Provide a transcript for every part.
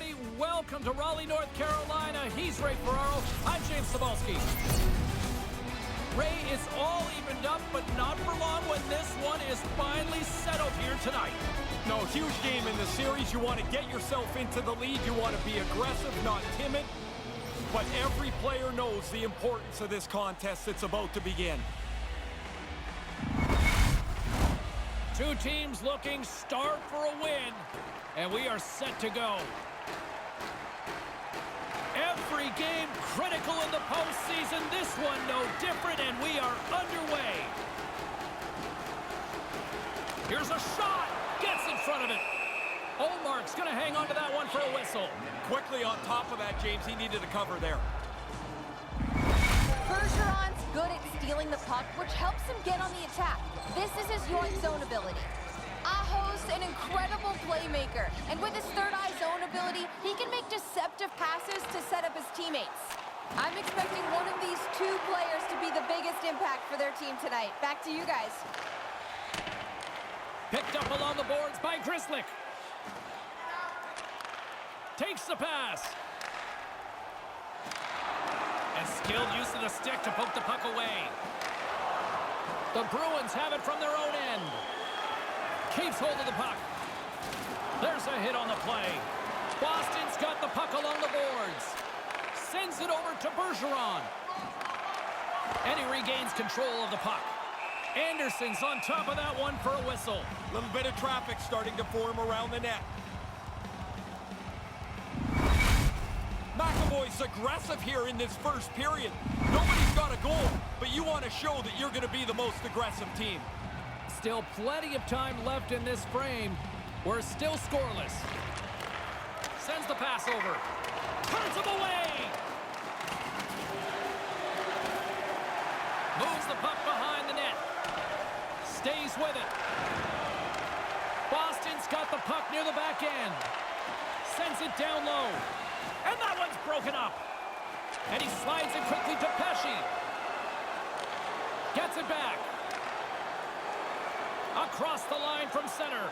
everybody. Welcome to Raleigh, North Carolina. He's Ray Ferraro. I'm James Cebulski. Ray, it's all evened up, but not for long when this one is finally settled here tonight. No, huge game in the series. You want to get yourself into the lead. You want to be aggressive, not timid. But every player knows the importance of this contest that's about to begin. Two teams looking starved for a win, and we are set to go. Every game critical in the postseason. This one no different, and we are underway. Here's a shot. Gets in front of it. Olmark's going to hang on to that one for a whistle. Quickly on top of that, James. He needed a cover there. Bergeron's good at stealing the puck, which helps him get on the attack. This is his York zone ability. Aho's an incredible playmaker, and with his third-eye zone ability, he can make deceptive passes to set up his teammates. I'm expecting one of these two players to be the biggest impact for their team tonight. Back to you guys. Picked up along the boards by Grzelcyk. Takes the pass. And skilled use of the stick to poke the puck away. The Bruins have it from their own end. Keeps hold of the puck. There's a hit on the play. Boston's got the puck along the boards. Sends it over to Bergeron. And he regains control of the puck. Anderson's on top of that one for a whistle. A little bit of traffic starting to form around the net. McAvoy's aggressive here in this first period. Nobody's got a goal, but you want to show that you're going to be the most aggressive team. Still plenty of time left in this frame. We're still scoreless. Sends the pass over. Turns him away. Moves the puck behind the net. Stays with it. Boston's got the puck near the back end. Sends it down low. And that one's broken up. And he slides it quickly to Pesce. Gets it back. Across the line from center.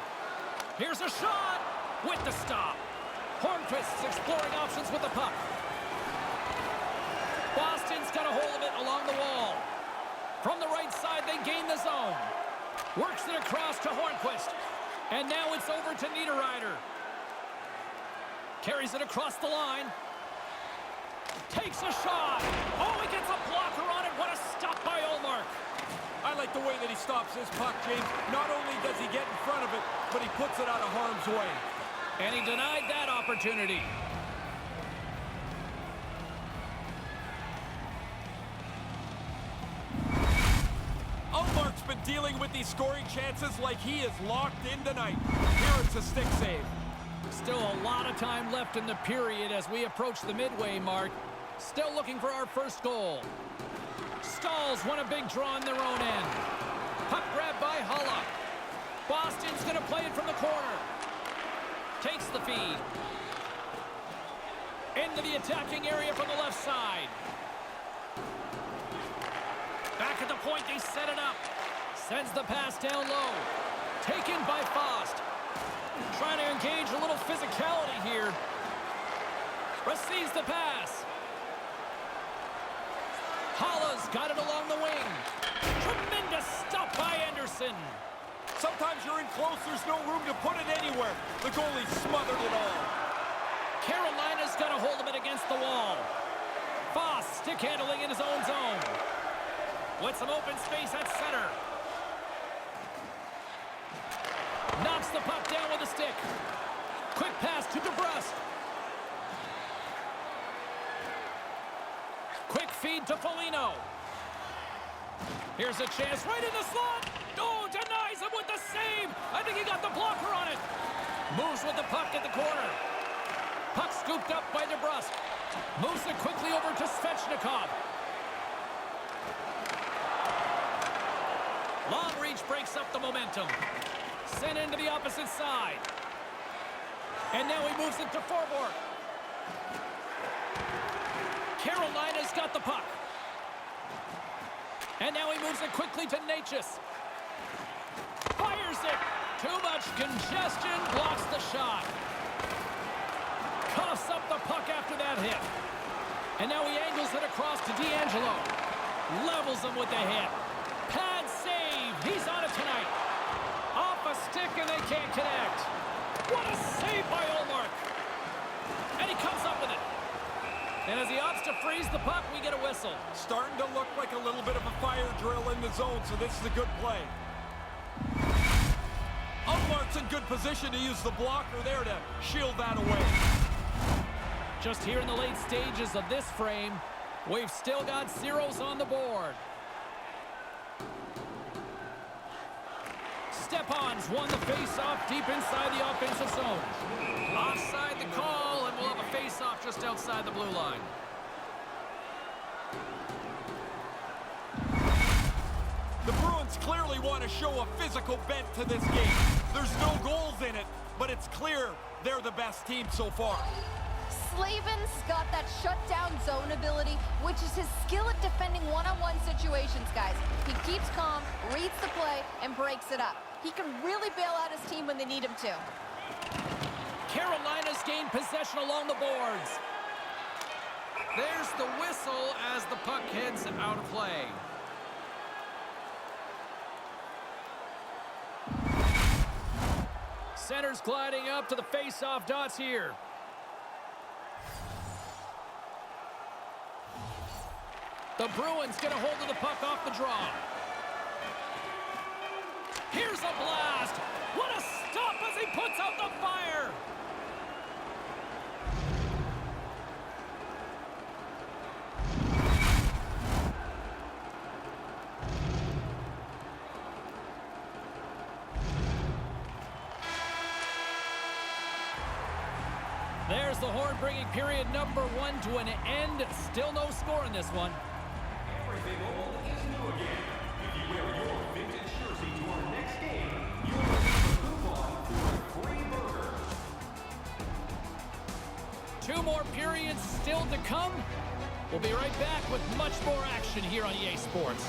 Here's a shot with the stop. Hornquist's exploring options with the puck. Boston's got a hold of it along the wall. From the right side, they gain the zone. Works it across to Hornquist. And now it's over to Niederreiter. Carries it across the line. Takes a shot. Oh, he gets a blocker on it. What a stop by Olmark. I like the way that he stops his puck, James. Not only does he get in front of it, but he puts it out of harm's way. And he denied that opportunity. Olmark's been dealing with these scoring chances like he is locked in tonight. Here it's a stick save. Still a lot of time left in the period as we approach the midway mark. Still looking for our first goal. Stalls won a big draw on their own end. Puck grabbed by Hulla. Boston's going to play it from the corner. Takes the feed. Into the attacking area from the left side. Back at the point, they set it up. Sends the pass down low. Taken by Fost. Trying to engage a little physicality here. Receives the pass. Halla's got it along the wing. Tremendous stop by Anderson. Sometimes you're in close, there's no room to put it anywhere. The goalie smothered it all. Carolina's got a hold of it against the wall. Foss stick handling in his own zone. With some open space at center. Knocks the puck down with a stick. Quick pass to DeBrusque. Quick feed to Foligno. Here's a chance right in the slot. Oh, denies him with the save. I think he got the blocker on it. Moves with the puck at the corner. Puck scooped up by DeBrusque. Moves it quickly over to Svechnikov. Long reach breaks up the momentum. Sent into the opposite side. And now he moves it to Forborg. Carolina's got the puck. And now he moves it quickly to Necas. Fires it. Too much congestion blocks the shot. Coughs up the puck after that hit. And now he angles it across to D'Angelo. Levels him with the hit. Pad save. He's on it tonight. Off a stick and they can't connect. What a save by Ullmark. And he comes up with it. And as he opts to freeze the puck, we get a whistle. Starting to look like a little bit of a fire drill in the zone, so this is a good play. Ullmark's in good position to use the blocker there to shield that away. Just here in the late stages of this frame, we've still got zeros on the board. Stepan's won the face-off deep inside the offensive zone. Offside the call, and we'll have a face-off just outside the blue line. The Bruins clearly want to show a physical bent to this game. There's no goals in it, but it's clear they're the best team so far. Slavin's got that shutdown zone ability, which is his skill at defending one-on-one situations, guys. He keeps calm, reads the play, and breaks it up. He can really bail out his team when they need him to. Carolina's gained possession along the boards. There's the whistle as the puck heads out of play. Center's gliding up to the face-off dots here. The Bruins get a hold of the puck off the draw. Here's a blast. What a stop as he puts out the fire. There's the horn bringing period number 1 to an end. Still no score in this one. Everything old is new again. If you wear your vintage jersey to our next game, you'll receive a coupon for a free burger. 2 more periods still to come. We'll be right back with much more action here on EA Sports.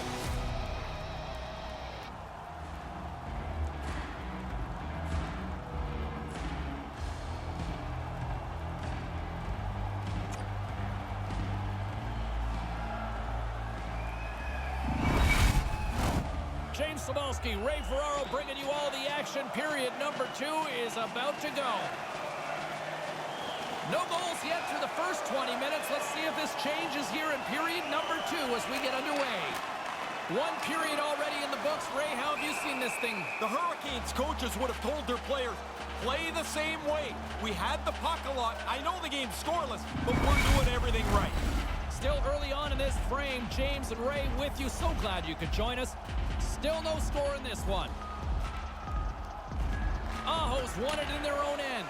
James Cebulski, Ray Ferraro bringing you all the action. Period number 2 is about to go. No goals yet through the first 20 minutes. Let's see if this changes here in period number 2 as we get underway. 1 period already in the books. Ray, how have you seen this thing? The Hurricanes coaches would have told their players, play the same way. We had the puck a lot. I know the game's scoreless, but we're doing everything right. Still early on in this frame. James and Ray with you. So glad you could join us. Still no score in this one. Aho's won it in their own end.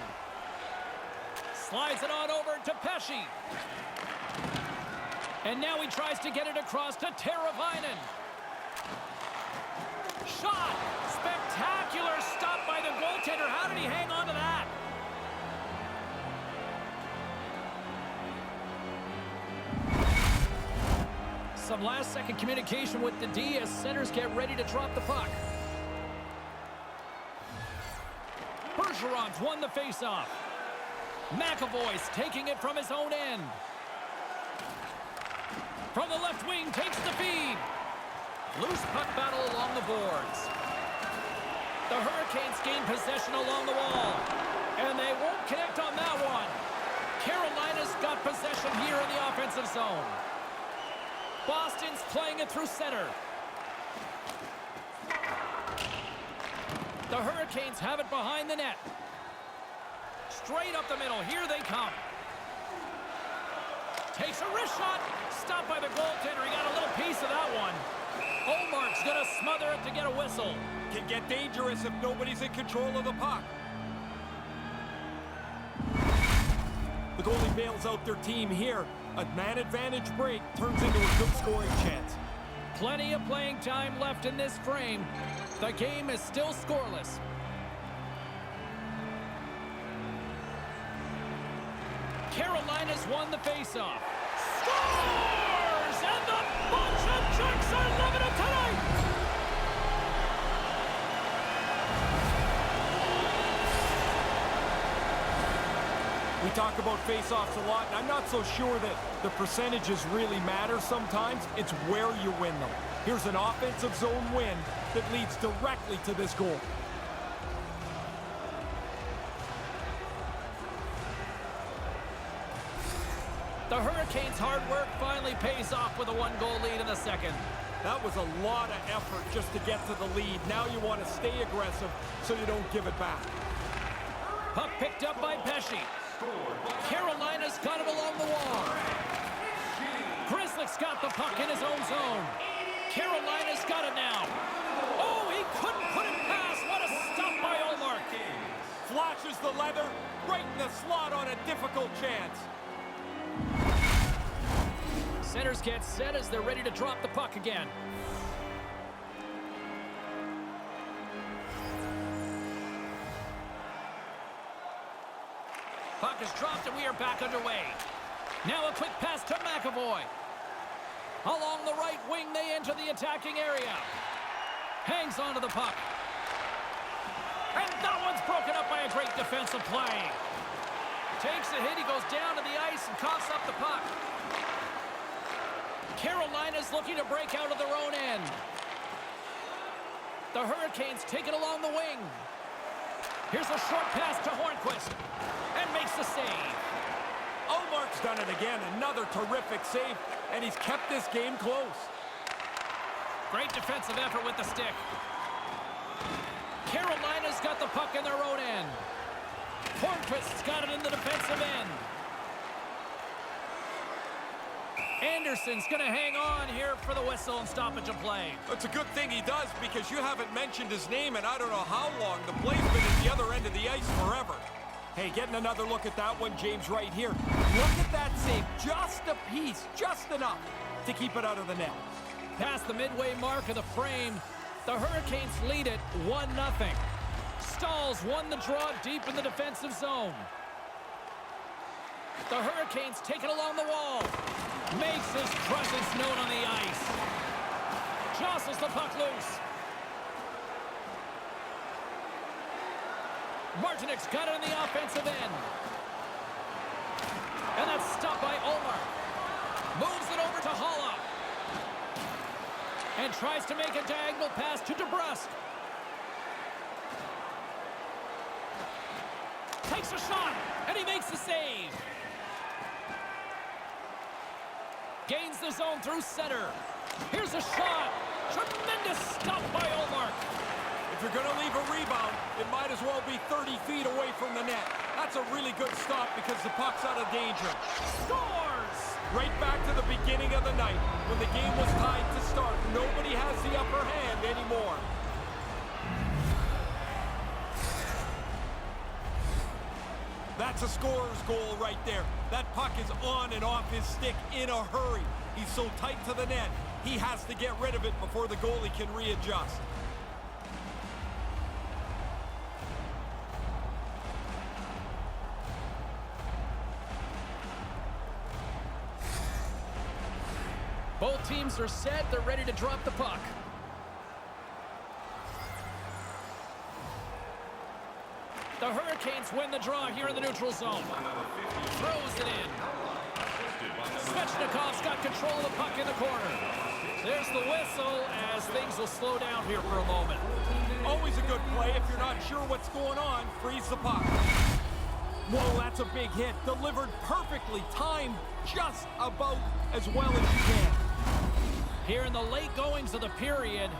Slides it on over to Pesci. And now he tries to get it across to Teravainen. Shot! Spectacular stop by the goaltender. How did he hang on to that? Some last-second communication with the D as centers get ready to drop the puck. Bergeron's won the faceoff. McAvoy's taking it from his own end. From the left wing, takes the feed. Loose puck battle along the boards. The Hurricanes gain possession along the wall. And they won't connect on that one. Carolina's got possession here in the offensive zone. Boston's playing it through center. The Hurricanes have it behind the net. Straight up the middle. Here they come. Takes a wrist shot. Stopped by the goaltender. He got a little piece of that one. Ullmark's going to smother it to get a whistle. Can get dangerous if nobody's in control of the puck. The goalie bails out their team here. A man advantage break turns into a good scoring chance. Plenty of playing time left in this frame. The game is still scoreless. Carolina's won the faceoff. Scores! And the bunch of Jacks are loving it tonight! We talk about face-offs a lot, and I'm not so sure that the percentages really matter sometimes. It's where you win them. Here's an offensive zone win that leads directly to this goal. The Hurricanes' hard work finally pays off with a one-goal lead in the second. That was a lot of effort just to get to the lead. Now you want to stay aggressive so you don't give it back. Puck picked up by Pesci. Carolina's got it along the wall. Grizzlick's got the puck in his own zone. Carolina's got it now. Oh, he couldn't put it past. What a stop by Olmark. Flashes the leather right in the slot on a difficult chance. Centers get set as they're ready to drop the puck again. Puck is dropped and we are back underway. Now a quick pass to McAvoy. Along the right wing, they enter the attacking area. Hangs onto the puck. And that one's broken up by a great defensive play. Takes a hit, he goes down to the ice and coughs up the puck. Carolina's looking to break out of their own end. The Hurricanes take it along the wing. Here's a short pass to Hornquist. And makes the save. Olmark's done it again. Another terrific save. And he's kept this game close. Great defensive effort with the stick. Carolina's got the puck in their own end. Hornquist's got it in the defensive end. Anderson's going to hang on here for the whistle and stoppage of play. It's a good thing he does because you haven't mentioned his name in I don't know how long. The play's been at the other end of the ice forever. Hey, getting another look at that one, James, right here. Look at that save. Just a piece, just enough to keep it out of the net. Past the midway mark of the frame, the Hurricanes lead it 1-0. Stahls won the draw deep in the defensive zone. The Hurricanes take it along the wall. Makes his presence known on the ice. Jostles the puck loose. Martinik's got it in the offensive end. And that's stopped by Olmark. Moves it over to Holla. And tries to make a diagonal pass to DeBrusque. Takes a shot, and he makes the save. Gains the zone through center. Here's a shot. Tremendous stop by Olmark. If you're going to leave a rebound, it might as well be 30 feet away from the net. That's a really good stop because the puck's out of danger. Scores! Right back to the beginning of the night when the game was tied to start. Nobody has the upper hand anymore. That's a scorer's goal right there. That puck is on and off his stick in a hurry. He's so tight to the net, he has to get rid of it before the goalie can readjust. Both teams are set. They're ready to drop the puck. The Hurricanes win the draw here in the neutral zone. Throws it in. Svechnikov's got control of the puck in the corner. There's the whistle as things will slow down here for a moment. Always a good play. If you're not sure what's going on, freeze the puck. Whoa, that's a big hit. Delivered perfectly. Timed just about as well as you can. Here in the late goings of the period,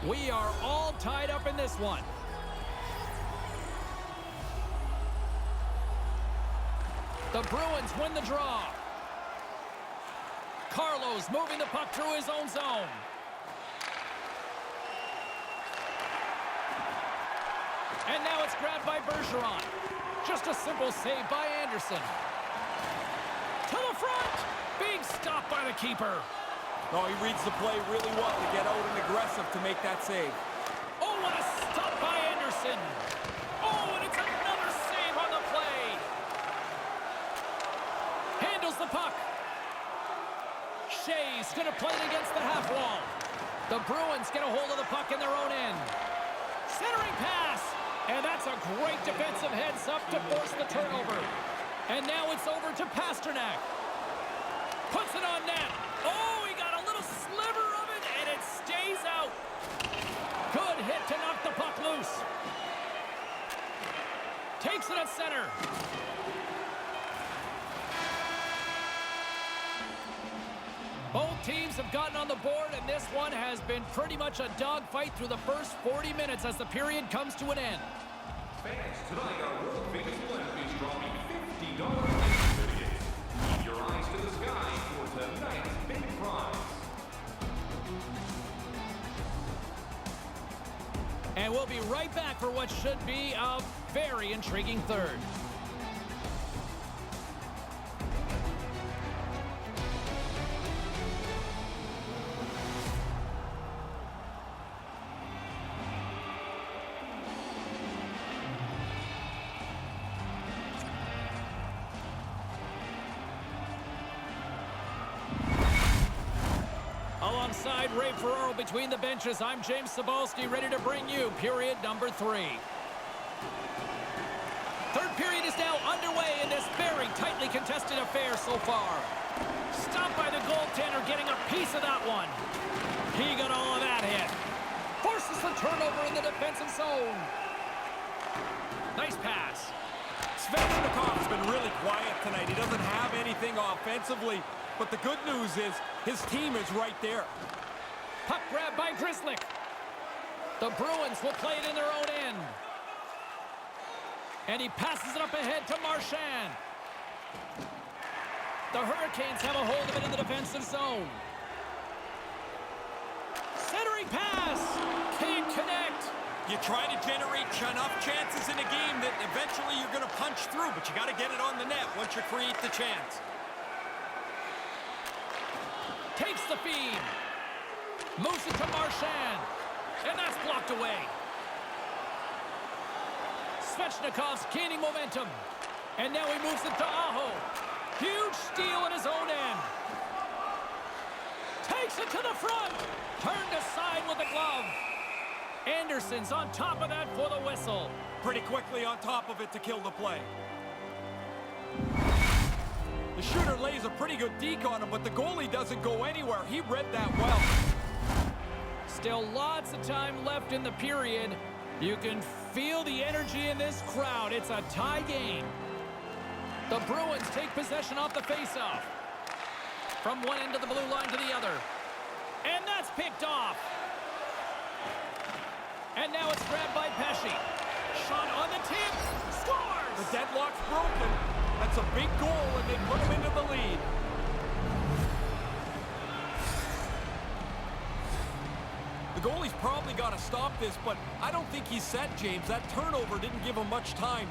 we are all tied up in this one. The Bruins win the draw. Carlos moving the puck through his own zone. And now it's grabbed by Bergeron. Just a simple save by Anderson. To the front. Big stop by the keeper. Oh, he reads the play really well to get out and aggressive to make that save. Oh, what a stop by Anderson. Oh, and it's another save on the play. Handles the puck. Shea's going to play it against the half wall. The Bruins get a hold of the puck in their own end. Centering pass. And that's a great defensive heads up to force the turnover. And now it's over to Pasternak. Puts it on net. Oh, he got a little sliver of it, and it stays out. Good hit to knock the puck loose. Takes it at center. Both teams have gotten on the board, and this one has been pretty much a dogfight through the first 40 minutes as the period comes to an end. Fans, tonight our World Famous Blend is dropping $50 certificates. Keep your eyes to the sky for tonight's big prize. And we'll be right back for what should be a very intriguing third. Alongside Ray Ferraro between the benches, I'm James Cebulski, ready to bring you period number 3. Third period is now underway in this very tightly contested affair so far. Stopped by the goaltender, getting a piece of that one. He got all of that hit. Forces the turnover in the defensive zone. Nice pass. Svechnikov's been really quiet tonight. He doesn't have anything offensively, but the good news is his team is right there. Puck grab by Grzelcyk. The Bruins will play it in their own end. And he passes it up ahead to Marchand. The Hurricanes have a hold of it in the defensive zone. Centering pass. Can't connect. You try to generate enough chances in a game that eventually you're going to punch through, but you got to get it on the net once you create the chance. Takes the feed. Moves it to Marchand. And that's blocked away. Svechnikov's gaining momentum. And now he moves it to Aho. Huge steal in his own end. Takes it to the front. Turned aside with the glove. Anderson's on top of that for the whistle. Pretty quickly on top of it to kill the play. The shooter lays a pretty good deke on him, but the goalie doesn't go anywhere. He read that well. Still lots of time left in the period. You can feel the energy in this crowd. It's a tie game. The Bruins take possession off the faceoff. From one end of the blue line to the other. And that's picked off. And now it's grabbed by Pesce. Shot on the tip. Scores! The deadlock's broken. That's a big goal, and they put him into the lead. The goalie's probably got to stop this, but I don't think he's set, James. That turnover didn't give him much time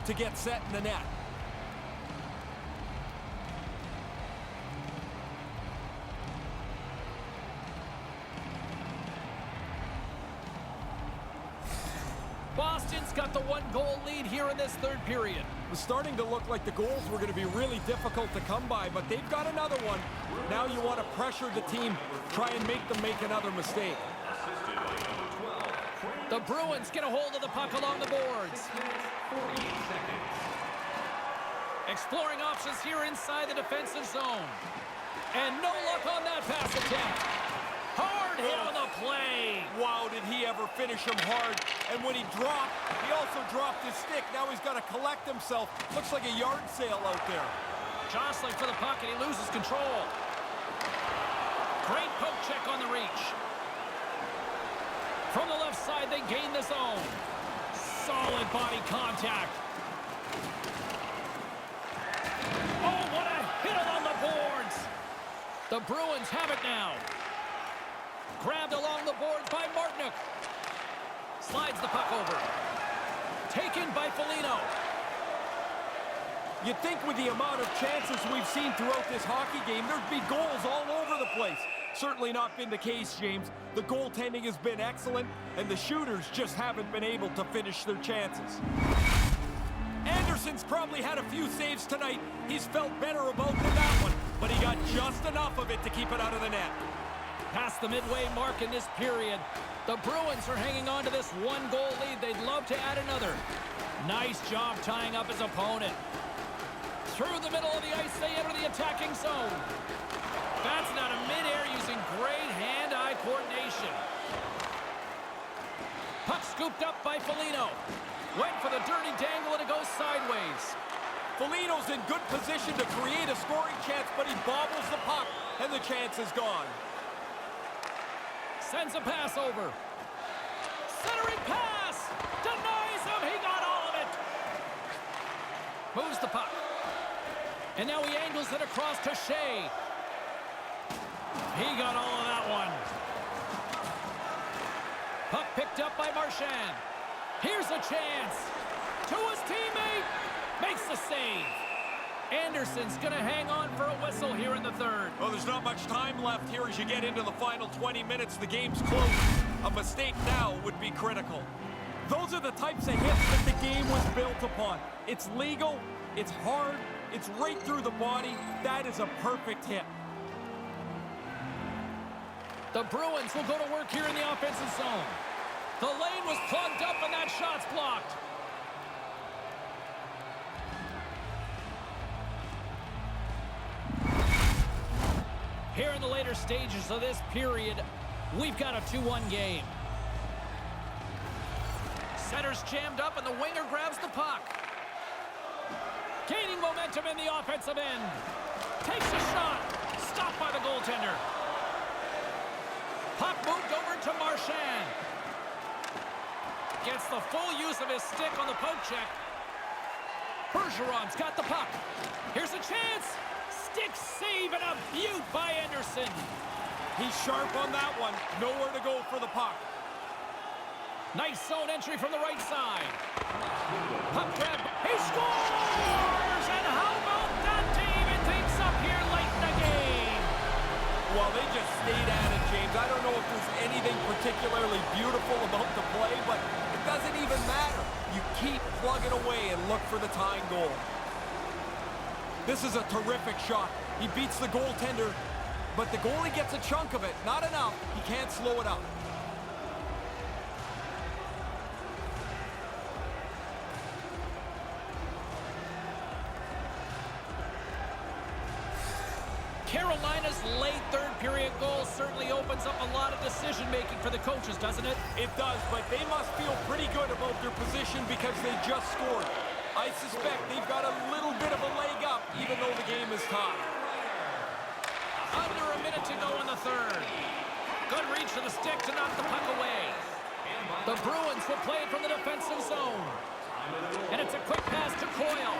to get set in the net. Boston's got the one-goal lead here in this third period. It was starting to look like the goals were going to be really difficult to come by, but they've got another one. Now you want to pressure the team, try and make them make another mistake. The Bruins get a hold of the puck along the boards. Exploring options here inside the defensive zone. And no luck on that pass attempt. Hard hit on the play. Wow, did he ever finish him hard. And when he dropped, he also dropped his stick. Now he's got to collect himself. Looks like a yard sale out there. Jostling for the puck, and he loses control. Great poke check on the reach. From the left side, they gain the zone. Solid body contact. Oh, what a hit along the boards. The Bruins have it now. Grabbed along the boards by Martinook. Slides the puck over. Taken by Foligno. You'd think with the amount of chances we've seen throughout this hockey game, there'd be goals all over the place. Certainly not been the case, James. The goaltending has been excellent, and the shooters just haven't been able to finish their chances. Anderson's probably had a few saves tonight. He's felt better about that one, but he got just enough of it to keep it out of the net. Past the midway mark in this period, the Bruins are hanging on to this one-goal lead. They'd love to add another. Nice job tying up his opponent. Through the middle of the ice, they enter the attacking zone. That's not a midair using great hand-eye coordination. Puck scooped up by Foligno. Went for the dirty dangle and it goes sideways. Foligno's in good position to create a scoring chance, but he bobbles the puck, and the chance is gone. Sends a pass over. Centering pass! Denies him! He got all of it! Moves the puck. And now he angles it across to Shea. He got all of that one. Puck picked up by Marchand. Here's a chance. To his teammate. Makes the save. Anderson's going to hang on for a whistle here in the third. Well, there's not much time left here as you get into the final 20 minutes. The game's close. A mistake now would be critical. Those are the types of hits that the game was built upon. It's legal, it's hard, it's right through the body. That is a perfect hit. The Bruins will go to work here in the offensive zone. The lane was plugged up and that shot's blocked. Here in the later stages of this period, we've got a 2-1 game. Center's jammed up and the winger grabs the puck. Gaining momentum in the offensive end. Takes a shot. Stopped by the goaltender. Puck moved over to Marchand. Gets the full use of his stick on the poke check. Bergeron's got the puck. Here's a chance. Stick save and a beaut by Anderson. He's sharp on that one. Nowhere to go for the puck. Nice zone entry from the right side. Puck grab. He scores! And how about that to even things up here late in the game? Well, they just stayed at it, James. I don't know if there's anything particularly beautiful about the play, but it doesn't even matter. You keep plugging away and look for the tying goal. This is a terrific shot. He beats the goaltender, but the goalie gets a chunk of it. Not enough. He can't slow it up. Carolina's late third period goal certainly opens up a lot of decision-making for the coaches, doesn't it? It does, but they must feel pretty good about their position because they just scored. I suspect they've got a little bit of a leg up, even though the game is tied. Under a minute to go in the third. Good reach to the stick to knock the puck away. The Bruins will play it from the defensive zone. And it's a quick pass to Coyle.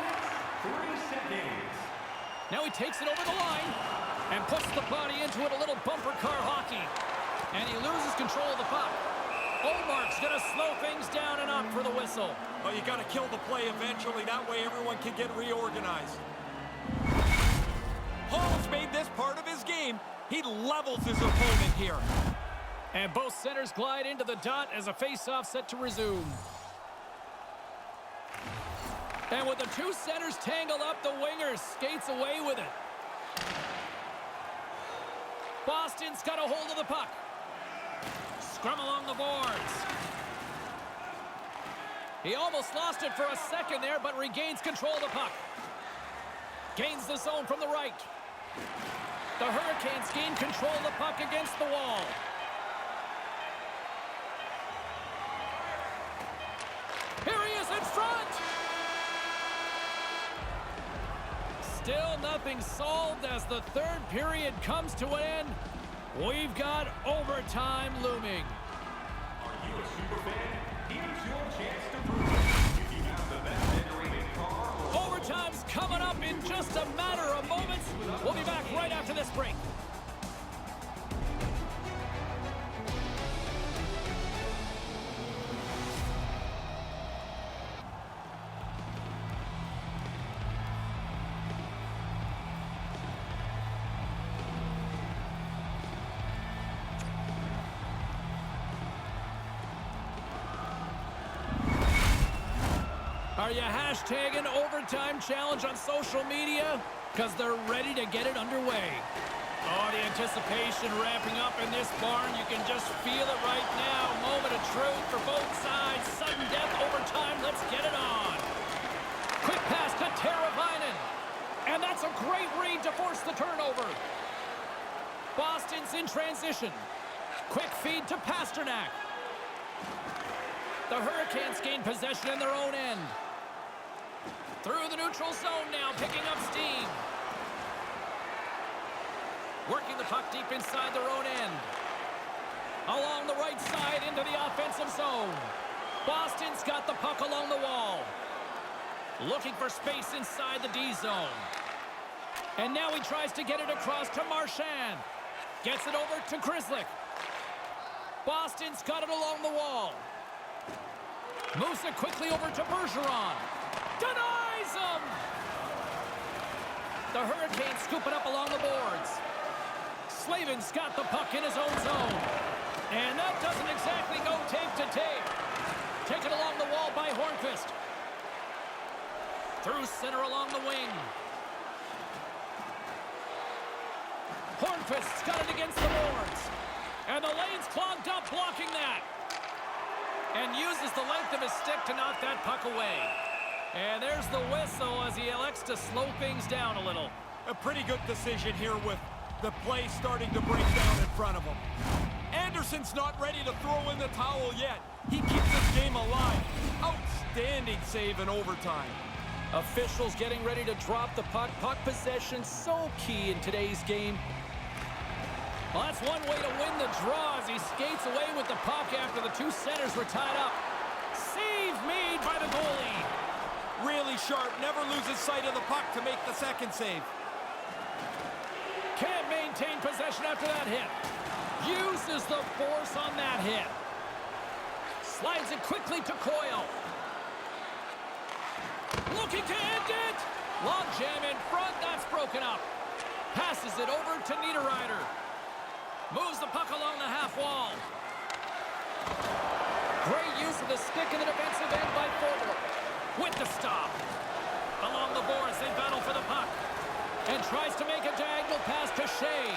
3 seconds. Now he takes it over the line and puts the body into it, a little bumper car hockey. And he loses control of the puck. Omark's going to slow things down and up for the whistle. Well, you got to kill the play eventually. That way everyone can get reorganized. Hall's made this part of his game. He levels his opponent here. And both centers glide into the dot as a face-off set to resume. And with the two centers tangled up, the winger skates away with it. Boston's got a hold of the puck. Scrum along the boards. He almost lost it for a second there, but regains control of the puck. Gains the zone from the right. The Hurricanes gain control of the puck against the wall. Here he is in front! Still nothing solved as the third period comes to an end. We've got overtime looming. Are you a superfan? Here's your chance to prove it. If you have the best entering car or Overtime's coming up in just a matter of moments. We'll be back right after this break. Are you hashtagging Overtime Challenge on social media? Because they're ready to get it underway. Oh, the anticipation ramping up in this barn. You can just feel it right now. Moment of truth for both sides. Sudden death overtime. Let's get it on. Quick pass to Teravainen. in transition. Quick feed to Pasternak. The Hurricanes gain possession in their own end. Through the neutral zone now, picking up steam. Working the puck deep inside their own end. Along the right side into the offensive zone. Boston's got the puck along the wall. Looking for space inside the D zone. And now he tries to get it across to Marchand. Gets it over to Krislik. Boston's got it along the wall. Moves it quickly over to Bergeron. Denies him! The Hurricanes scoop it up along the boards. Slavin's got the puck in his own zone. And that doesn't exactly go tape to tape. Taken along the wall by Hornqvist. Through center along the wing. Hornqvist's got it against the boards. And the lane's clogged up, blocking that. And uses the length of his stick to knock that puck away. And there's the whistle as he elects to slow things down a little. A pretty good decision here with the play starting to break down in front of him. Anderson's not ready to throw in the towel yet. He keeps this game alive. Outstanding save in overtime. Officials getting ready to drop the puck. Puck possession so key in today's game. Well, that's one way to win the draw as he skates away with the puck after the two centers were tied up. Save made by the goalie. Really sharp, never loses sight of the puck to make the second save. Can't maintain possession after that hit. Uses the force on that hit. Slides it quickly to Coyle. Looking to end it. Long jam in front, that's broken up. Passes it over to Niederreiter. Moves the puck along the half wall. Great use of the stick in the defensive end by Forbort. With the stop. Along the boards, they battle for the puck. And tries to make a diagonal pass to Shea.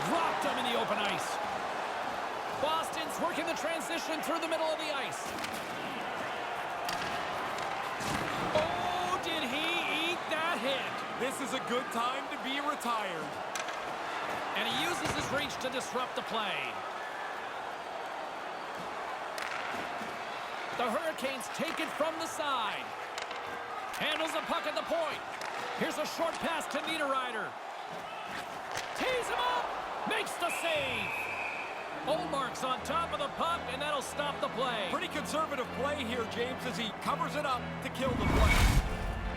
Dropped him in the open ice. Boston's working the transition through the middle of the ice. Oh, did he eat that hit? This is a good time to be retired. And he uses his reach to disrupt the play. The Hurricanes take it from the side. Handles the puck at the point. Here's a short pass to Niederreiter. Tees him up. Makes the save. Olmark's on top of the puck, and that'll stop the play. Pretty conservative play here, James, as he covers it up to kill the play.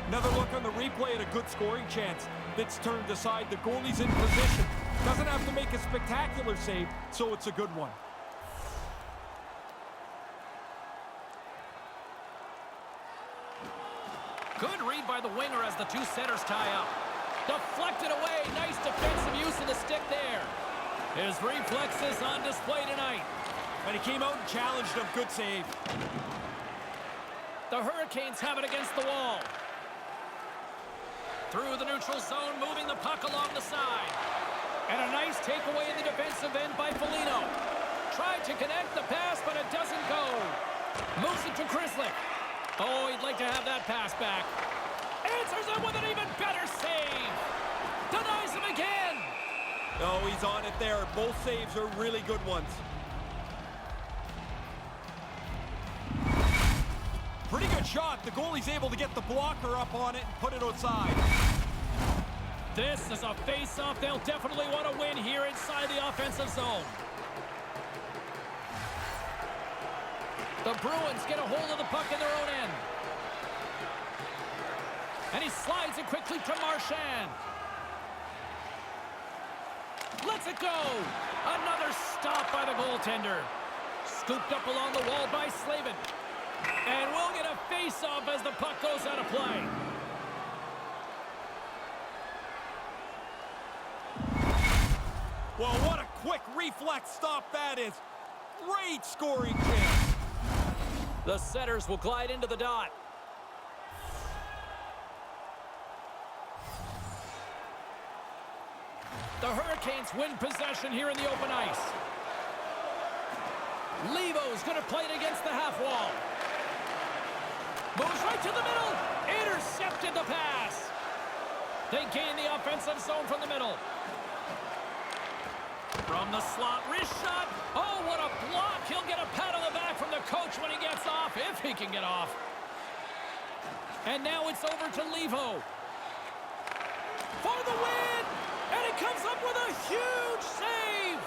Another look on the replay at a good scoring chance. That's turned aside. The goalie's in position. Doesn't have to make a spectacular save, so it's a good one. Good read by the winger as the two centers tie up. Deflected away. Nice defensive use of the stick there. His reflexes on display tonight. And he came out and challenged him. Good save. The Hurricanes have it against the wall. Through the neutral zone, moving the puck along the side. And a nice takeaway in the defensive end by Foligno. Tried to connect the pass, but it doesn't go. Moves it to Krislik. Oh, he'd like to have that pass back. Answers it with an even better save. Denies him again. Oh, he's on it there. Both saves are really good ones. Pretty good shot. The goalie's able to get the blocker up on it and put it outside. This is a face-off they'll definitely want to win here inside the offensive zone. The Bruins get a hold of the puck in their own end. And he slides it quickly to Marchand. Lets it go. Another stop by the goaltender. Scooped up along the wall by Slavin. And we'll get a face-off as the puck goes out of play. Well, what a quick reflex stop that is. Great scoring chance. The setters will glide into the dot. The Hurricanes win possession here in the open ice. Levo's going to play it against the half wall. Moves right to the middle. Intercepted the pass. They gain the offensive zone from the middle. From the slot, wrist shot. Oh, what a block. He'll get a pat on the back from the coach when he gets off, if he can get off. And now it's over to Levo. For the win! And he comes up with a huge save!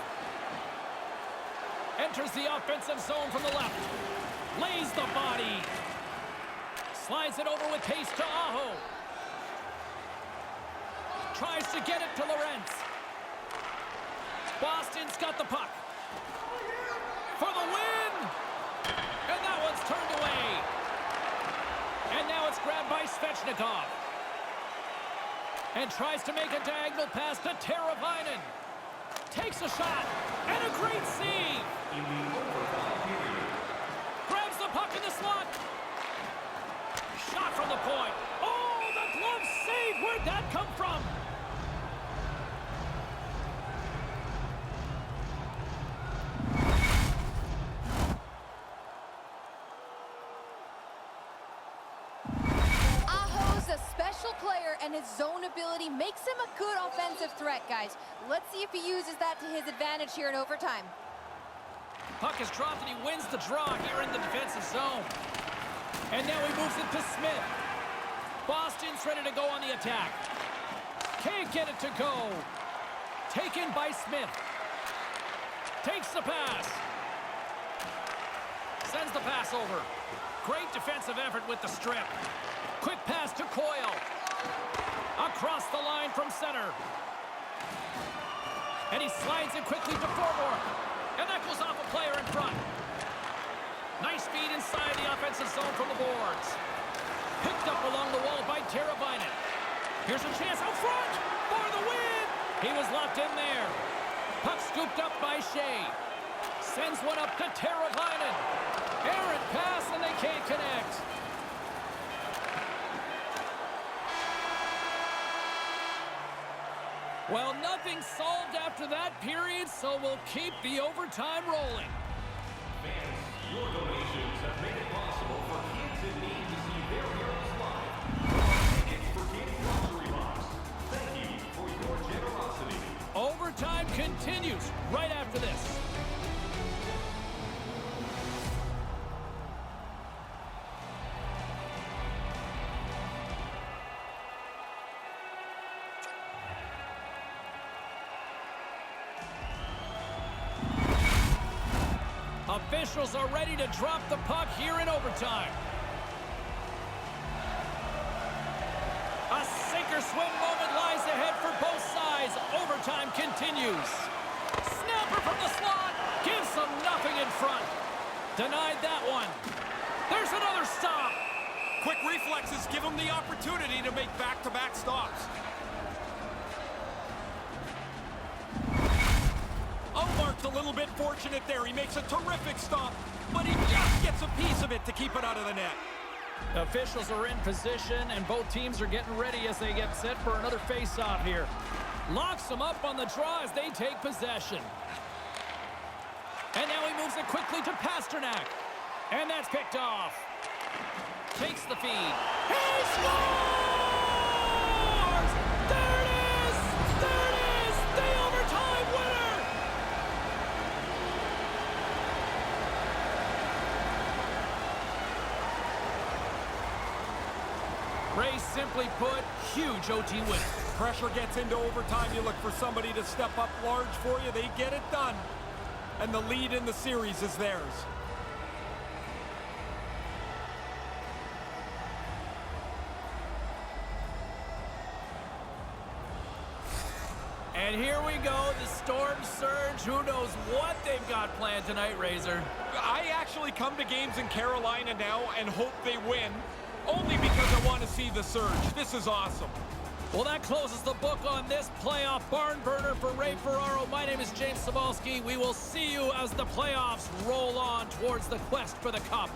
Enters the offensive zone from the left. Lays the body. Slides it over with pace to Aho. Tries to get it to Lorentz. Boston's got the puck. For the win! And that one's turned away. And now it's grabbed by Svechnikov. And tries to make a diagonal pass to Teravainen. Takes a shot. And a great save. In the overtime period. Grabs the puck in the slot. Shot from the point. Oh, the glove save. Where'd that come from? Aho's a special player, and his zone ability makes him a good offensive threat, guys. Let's see if he uses that to his advantage here in overtime. Puck is dropped and he wins the draw here in the defensive zone. And now he moves it to Smith. Boston's ready to go on the attack. Can't get it to go. Taken by Smith. Takes the pass. Sends the pass over. Great defensive effort with the strip. Quick pass to Coyle. Across the line from center. And he slides it quickly to Forward. And that goes off a player in front. Nice speed inside the offensive zone from the boards. Picked up along the wall by Teravainen. Here's a chance out front for the win. He was locked in there. Puck scooped up by Shea. Sends one up to Teravainen. Errant pass and they can't connect. Well, nothing solved after that period, so we'll keep the overtime rolling. Fans, your donations have made it possible for kids in need to see their heroes live. Tickets for Kids Grocery Box. Thank you for your generosity. Overtime continues right after this. Officials are ready to drop the puck here in overtime. A sink-or-swim moment lies ahead for both sides. Overtime continues. Snapper from the slot. Gives them nothing in front. Denied that one. There's another stop. Quick reflexes give him the opportunity to make back-to-back stops. Mark's a little bit fortunate there. He makes a terrific stop, but he just gets a piece of it to keep it out of the net. Officials are in position, and both teams are getting ready as they get set for another face-off here. Locks them up on the draw as they take possession. And now he moves it quickly to Pasternak. And that's picked off. Takes the feed. He scores! There it is! There it is! The overtime winner! Ray, simply put, huge OT win. Pressure gets into overtime. You look for somebody to step up large for you. They get it done. And the lead in the series is theirs. And here we go, the Storm Surge. Who knows what they've got planned tonight, Razor? I actually come to games in Carolina now and hope they win, only because I want to see the Surge. This is awesome. Well, that closes the book on this playoff barn burner for Ray Ferraro. My name is James Cybulski. We will see you as the playoffs roll on towards the quest for the Cup.